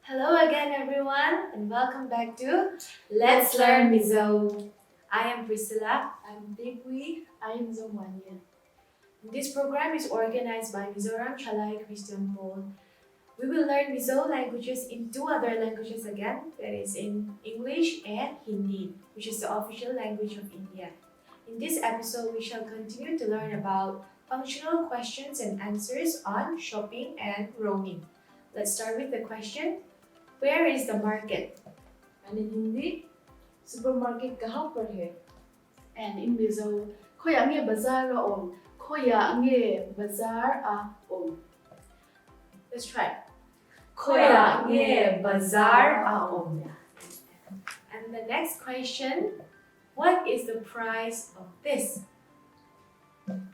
Hello again everyone and welcome back to Let's Learn Mizo. I am Priscilla. I'm Deepwi. I'm Zomania. This program is organized by Mizoram Ṭhalai Kristian Pawl. We will learn Mizo languages in two other languages again, that is in English and Hindi, which is the official language of India. In this episode, we shall continue to learn about functional questions and answers on shopping and roaming. Let's start with the question. Where is the market? And in Hindi, supermarket कहाँ पर है? And in Mizo, khoya nge bazar a om. Khoya nge bazar a om. Let's try. Khoya nge bazar a om. And the next question, what is the price of this?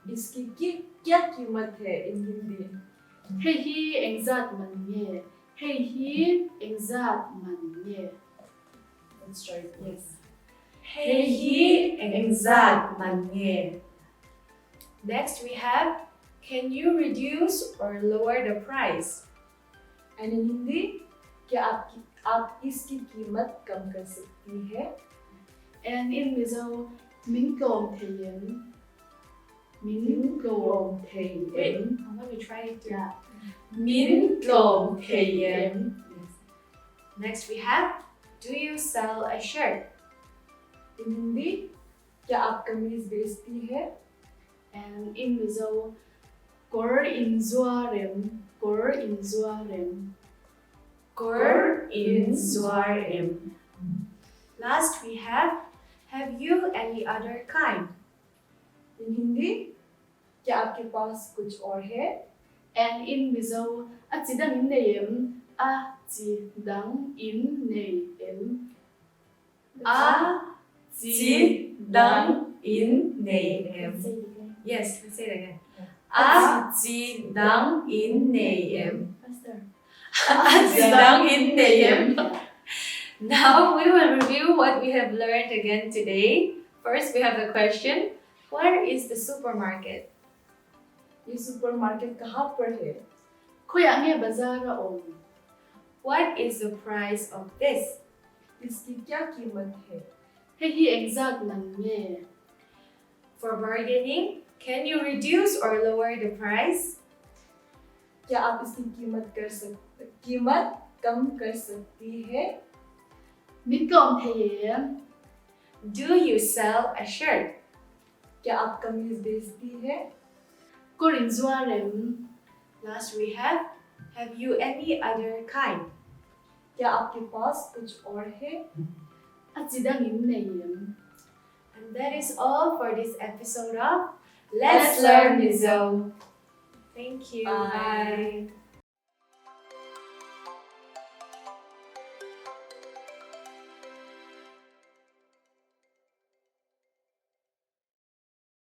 इसकी क्या कीमत है in Hindi? Hey hi engzat man ye. Hey hi engzat man ye. Let's try it. Yes. Hey hi engzat man ye. Next we have, can you reduce or lower the price? And in Hindi, क्या आप इसकी कीमत कम कर सकती है? And in Mizo, min klom theihna. Min klom Wait, theihna. let me try it too. Yeah. Min klom theihna. Next we have, do you sell a shirt? In Hindi, क्या आप कमीज बेचती है? And in Mizo, kor in zuarem. Kor in zuarem. Kor in zuarem. Last we have you any other kind? In Hindi, क्या आपके पास कुछ और है? And in Mizo, atsidang in neyem. Atsidang in neyem. Atsidang in neyem. Say it again. Yes, let's say it again. Atsidang in neyem. Faster. Atsidang in neyem. Now we will review what we have learned again today. First, we have the question, where is the supermarket? ये supermarket कहाँ पर है? Khoya nge bazar a om. What is the price of this? इसकी क्या कीमत है? Hey hi engzat man ye. For bargaining, can you reduce or lower the price? क्या आप इसकी कीमत कम कर सकती है? Min klom theihna. Do you sell a shirt? क्या आप कमीज बेचती है? Kor in zuarem. Last we have you any other kind? क्या आपके पास कुछ और है? Atsidang in neyem. And that is all for this episode of Let's Learn Mizo. Thank you. Bye. Bye.